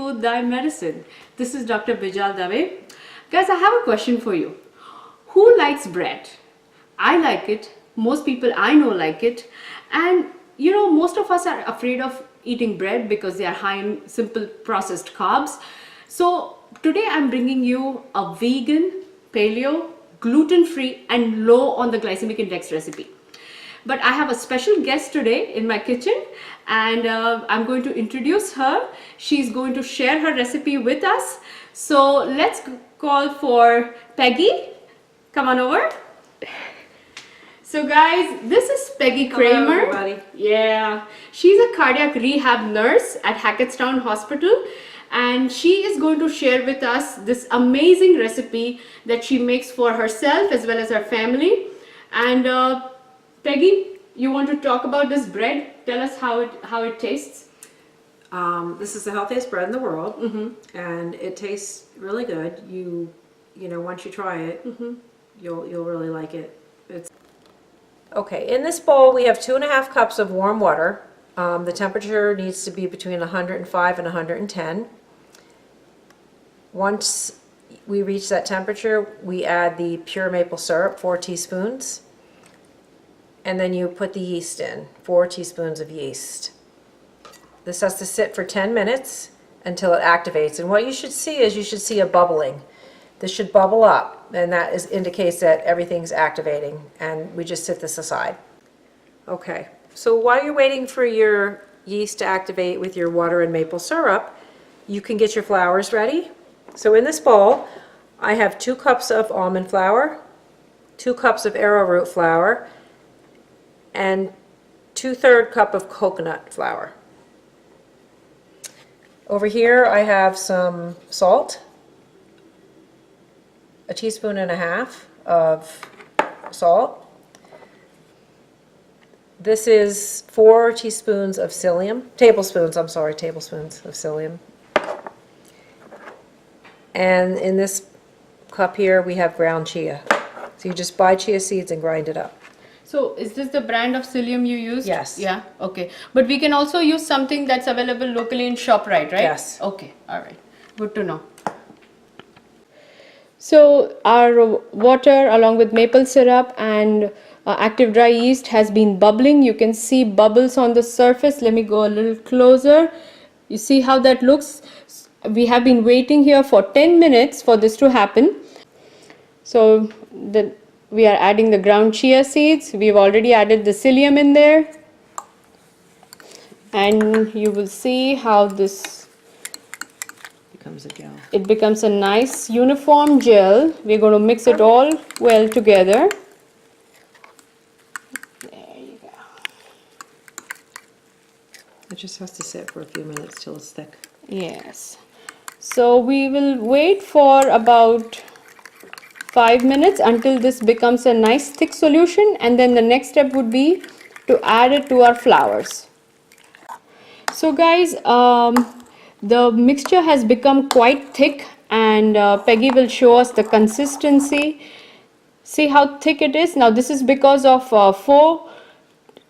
to thy medicine. This is Dr. Bijal Dave. Guys, I have a question for you. Who likes bread? I like it. Most people I know like it. And you know, most of us are afraid of eating bread because they are high in simple processed carbs. So today I'm bringing you a vegan, paleo, gluten-free and low on the glycemic index recipe. But I have a special guest today in my kitchen, and I'm going to introduce her. She's going to share her recipe with us. So let's call for Peggy. Come on over. So guys, this is Peggy Kramer. Hello, everybody. Yeah, she's a cardiac rehab nurse at Hackettstown Hospital, and she is going to share with us this amazing recipe that she makes for herself as well as her family. And Peggy, you want to talk about this bread? Tell us how it tastes. This is the healthiest bread in the world, and it tastes really good. You know, once you try it, you'll really like it. Okay, in this bowl we have 2.5 cups of warm water. The temperature needs to be between 105 and 110. Once we reach that temperature, we add the pure maple syrup, 4 teaspoons. And then you put the yeast in, 4 teaspoons of yeast. This has to sit for 10 minutes until it activates. And what you should see is you should see a bubbling. This should bubble up, and that indicates that everything's activating. And we just set this aside. Okay, so while you're waiting for your yeast to activate with your water and maple syrup, you can get your flours ready. So in this bowl, I have 2 cups of almond flour, 2 cups of arrowroot flour, and 2/3 cup of coconut flour. Over here I have some salt, 1.5 teaspoons of salt. This is 4 teaspoons of psyllium, tablespoons of psyllium. And in this cup here we have ground chia. So you just buy chia seeds and grind it up. So is this the brand of Psyllium you used? Yes. Yeah, okay. But we can also use something that's available locally in ShopRite, right? Yes. Okay, all right. Good to know. So our water along with maple syrup and active dry yeast has been bubbling. You can see bubbles on the surface. Let me go a little closer. You see how that looks? We have been waiting here for 10 minutes for this to happen. So we are adding the ground chia seeds. We've already added the psyllium in there. And you will see how this Becomes a gel. it becomes a nice uniform gel. We're going to mix it all well together. There you go. It just has to sit for a few minutes till it's thick. Yes. So we will wait for about 5 minutes until this becomes a nice thick solution, and then the next step would be to add it to our flours. So guys, the mixture has become quite thick, and Peggy will show us the consistency. See how thick it is. Now this is because of 4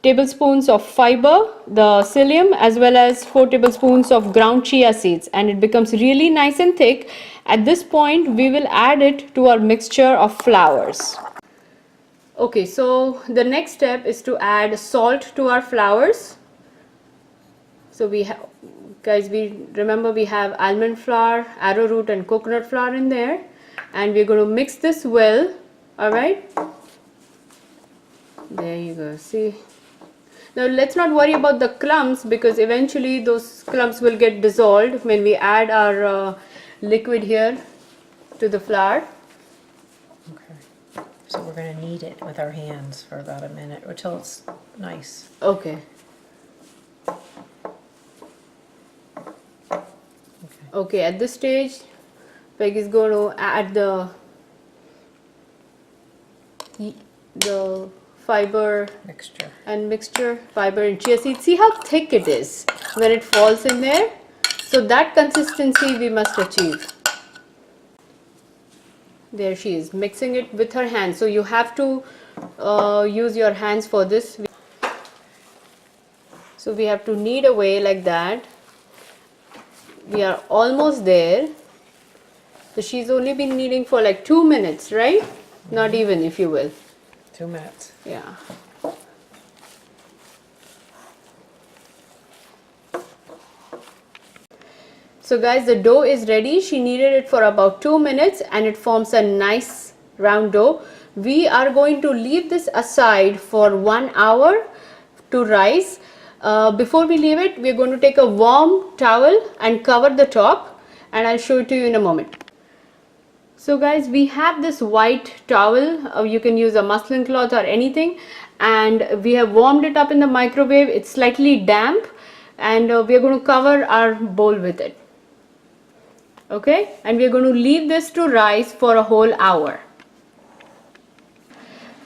tablespoons of fiber, the psyllium, as well as 4 tablespoons of ground chia seeds, and it becomes really nice and thick. At this point we will add it to our mixture of flours. Okay, so the next step is to add salt to our flours. So we have, guys, we remember we have almond flour, arrowroot and coconut flour in there, and we're going to mix this well. All right, there you go. See, now let's not worry about the clumps, because eventually those clumps will get dissolved when we add our liquid here to the flour. Okay. So we're going to knead it with our hands for about a minute or till it's nice. Okay. Okay, at this stage, Peggy is going to add the fiber mixture, fiber and chia seeds. See how thick it is when it falls in there. So that consistency we must achieve. There she is mixing it with her hands. So you have to use your hands for this. So we have to knead away like that. we are almost there. So she's only been kneading for like 2 minutes, right? Not even, if you will. 2 minutes. Yeah. So guys, the dough is ready. She kneaded it for about 2 minutes and it forms a nice round dough. We are going to leave this aside for 1 hour to rise. Before we leave it, we're going to take a warm towel and cover the top, and I'll show it to you in a moment. So guys, we have this white towel, you can use a muslin cloth or anything, and we have warmed it up in the microwave. It's slightly damp, and we are going to cover our bowl with it. Okay, and we are going to leave this to rise for a whole hour.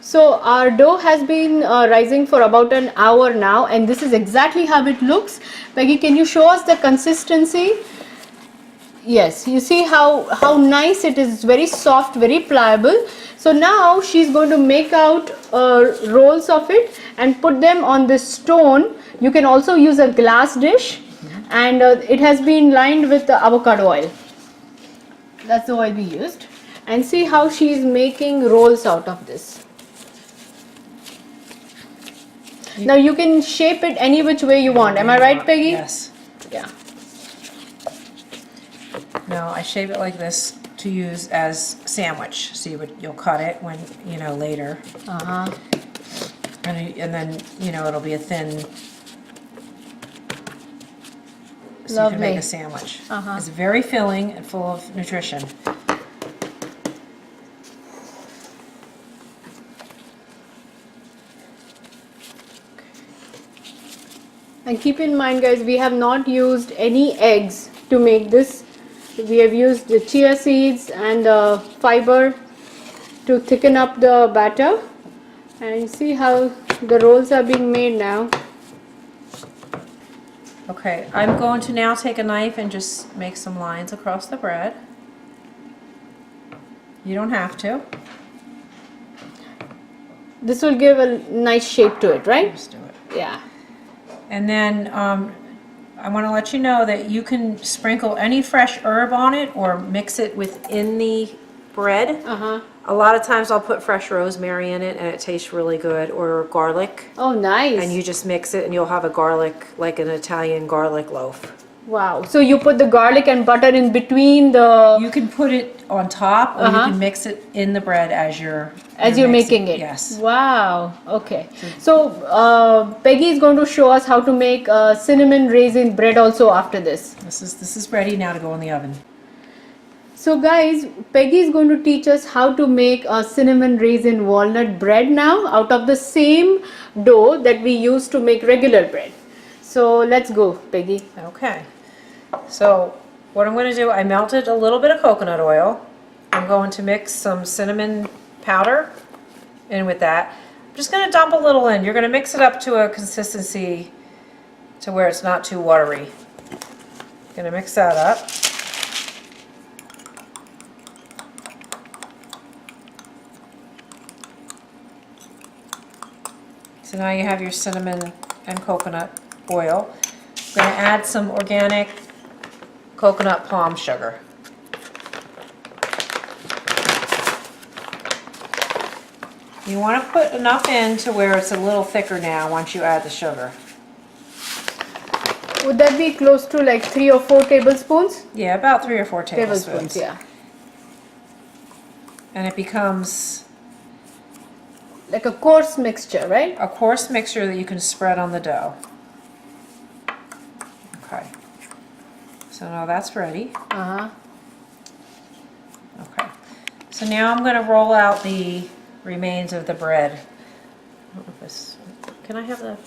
So our dough has been rising for about an hour now, and this is exactly how it looks. Peggy, can you show us the consistency? Yes, you see how nice it is, very soft, very pliable. So now she's going to make out rolls of it and put them on this stone. You can also use a glass dish, and it has been lined with the avocado oil. That's the oil we used. And see how she's making rolls out of this. Now you can shape it any which way you want. Am I right, Peggy? Yes. Yeah. Now I shape it like this to use as sandwich. So you'll cut it when, later. And then, it'll be a thin. So you can make a sandwich. It's very filling and full of nutrition. And keep in mind, guys, we have not used any eggs to make this. We have used the chia seeds and the fiber to thicken up the batter. And see how the rolls are being made now. Okay, I'm going to now take a knife and just make some lines across the bread. You don't have to. This will give a nice shape to it, right? Just do it. Yeah. And then I want to let you know that you can sprinkle any fresh herb on it or mix it within the bread. A lot of times I'll put fresh rosemary in it and it tastes really good, or garlic. Oh, nice. And you just mix it and you'll have a garlic, like an Italian garlic loaf. Wow. So you put the garlic and butter in between the... You can put it on top, or you can mix it in the bread as you're making it. Yes. Wow. Okay. So Peggy is going to show us how to make cinnamon raisin bread also after this. This is ready now to go in the oven. So guys, Peggy is going to teach us how to make a cinnamon raisin walnut bread now out of the same dough that we use to make regular bread. So let's go, Peggy. Okay. So what I'm going to do, I melted a little bit of coconut oil. I'm going to mix some cinnamon powder in with that. I'm just going to dump a little in. You're going to mix it up to a consistency to where it's not too watery. Going to mix that up. So now you have your cinnamon and coconut oil. I'm going to add some organic coconut palm sugar. You want to put enough in to where it's a little thicker now once you add the sugar. Would that be close to like 3 or 4 tablespoons? Yeah, about 3 or 4 tablespoons. Yeah. And it becomes like a coarse mixture, right? a coarse mixture that you can spread on the dough. Okay. So now that's ready. Okay. So now I'm going to roll out the remains of the bread. I don't know if this, can I have the...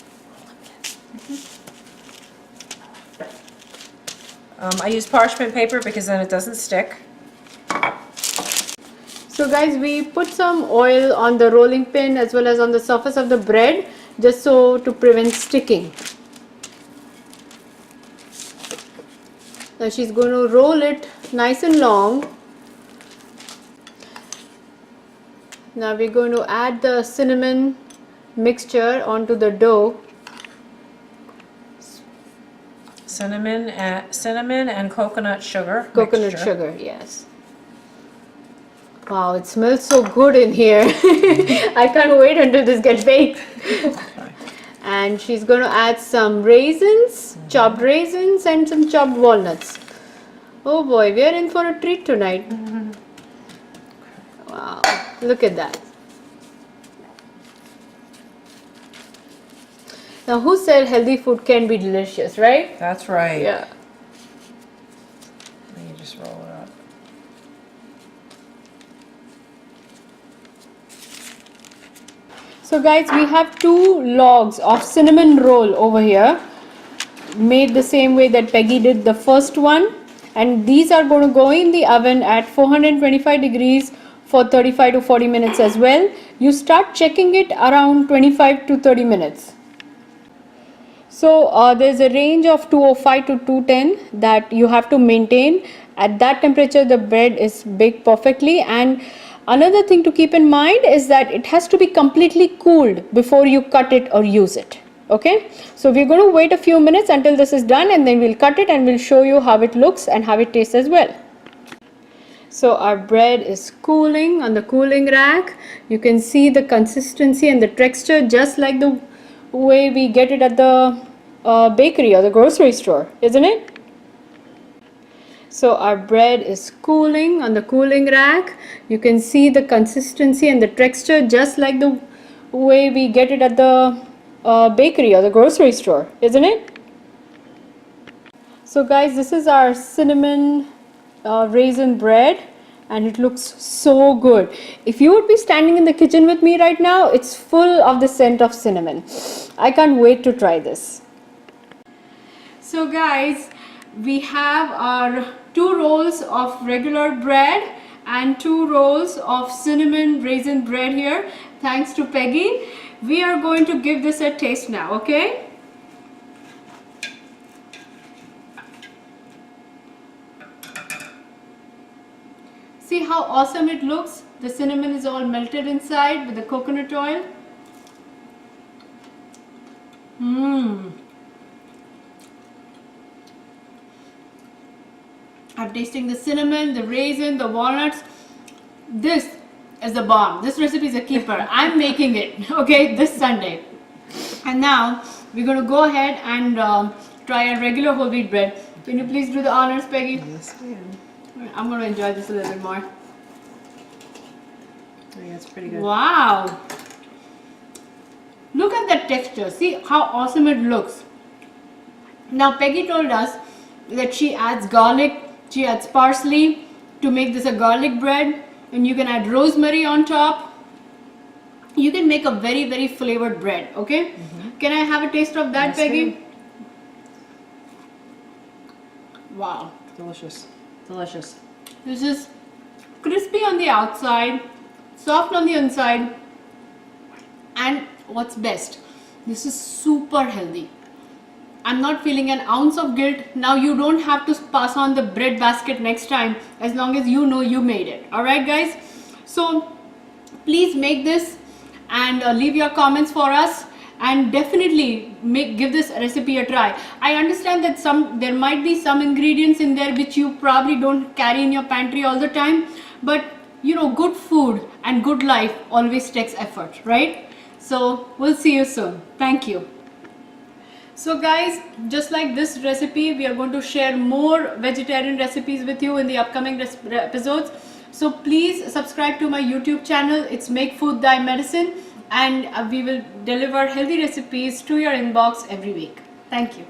I use parchment paper because then it doesn't stick. So guys, we put some oil on the rolling pin as well as on the surface of the bread, just so to prevent sticking. Now she's going to roll it nice and long. Now we're going to add the cinnamon mixture onto the dough. cinnamon and coconut sugar Coconut mixture. sugar, yes. Wow, it smells so good in here. I can't wait until this gets baked. And she's going to add some raisins, chopped raisins, and some chopped walnuts. Oh boy, we are in for a treat tonight. Wow, look at that. Now, who said healthy food can be delicious, right? That's right. Yeah. Then you just roll it up. So guys, we have 2 logs of cinnamon roll over here, made the same way that Peggy did the first one, and these are going to go in the oven at 425 degrees for 35 to 40 minutes as well. You start checking it around 25 to 30 minutes. So there's a range of 205 to 210 that you have to maintain. At that temperature the bread is baked perfectly. And another thing to keep in mind is that it has to be completely cooled before you cut it or use it. Okay, so we're going to wait a few minutes until this is done, and then we'll cut it and we'll show you how it looks and how it tastes as well. So our bread is cooling on the cooling rack. You can see the consistency and the texture just like the way we get it at the bakery or the grocery store, isn't it? So our bread is cooling on the cooling rack. You can see the consistency and the texture just like the way we get it at the bakery or the grocery store, isn't it? So guys, this is our cinnamon raisin bread, and it looks so good. If you would be standing in the kitchen with me right now, it's full of the scent of cinnamon. I can't wait to try this. So guys, we have our 2 rolls of regular bread and 2 rolls of cinnamon raisin bread here, thanks to Peggy. We are going to give this a taste now, okay? See how awesome it looks? The cinnamon is all melted inside with the coconut oil. I'm tasting the cinnamon, the raisin, the walnuts. This is the bomb. This recipe is a keeper. I'm making it, okay, this Sunday. And now we're going to go ahead and try our regular whole wheat bread. Can you please do the honors, Peggy? Yes, ma'am. I'm going to enjoy this a little bit more. Yeah, it's pretty good. Wow. Look at that texture. See how awesome it looks. Now Peggy told us that she adds garlic, she adds parsley to make this a garlic bread, and you can add rosemary on top. You can make a very, very flavored bread, okay? Can I have a taste of that, Yes, Peggy? ma'am. Wow. Delicious. Delicious. This is crispy on the outside, soft on the inside, and what's best, this is super healthy. I'm not feeling an ounce of guilt. Now you don't have to pass on the bread basket next time, as long as you know you made it. Alright guys, so please make this and leave your comments for us, and definitely give this recipe a try. I understand that there might be some ingredients in there which you probably don't carry in your pantry all the time, but you know, good food and good life always takes effort, right? So we'll see you soon. Thank you. So guys, just like this recipe, we are going to share more vegetarian recipes with you in the upcoming episodes. So please subscribe to my YouTube channel. It's Make Food Thy Medicine, and we will deliver healthy recipes to your inbox every week. Thank you.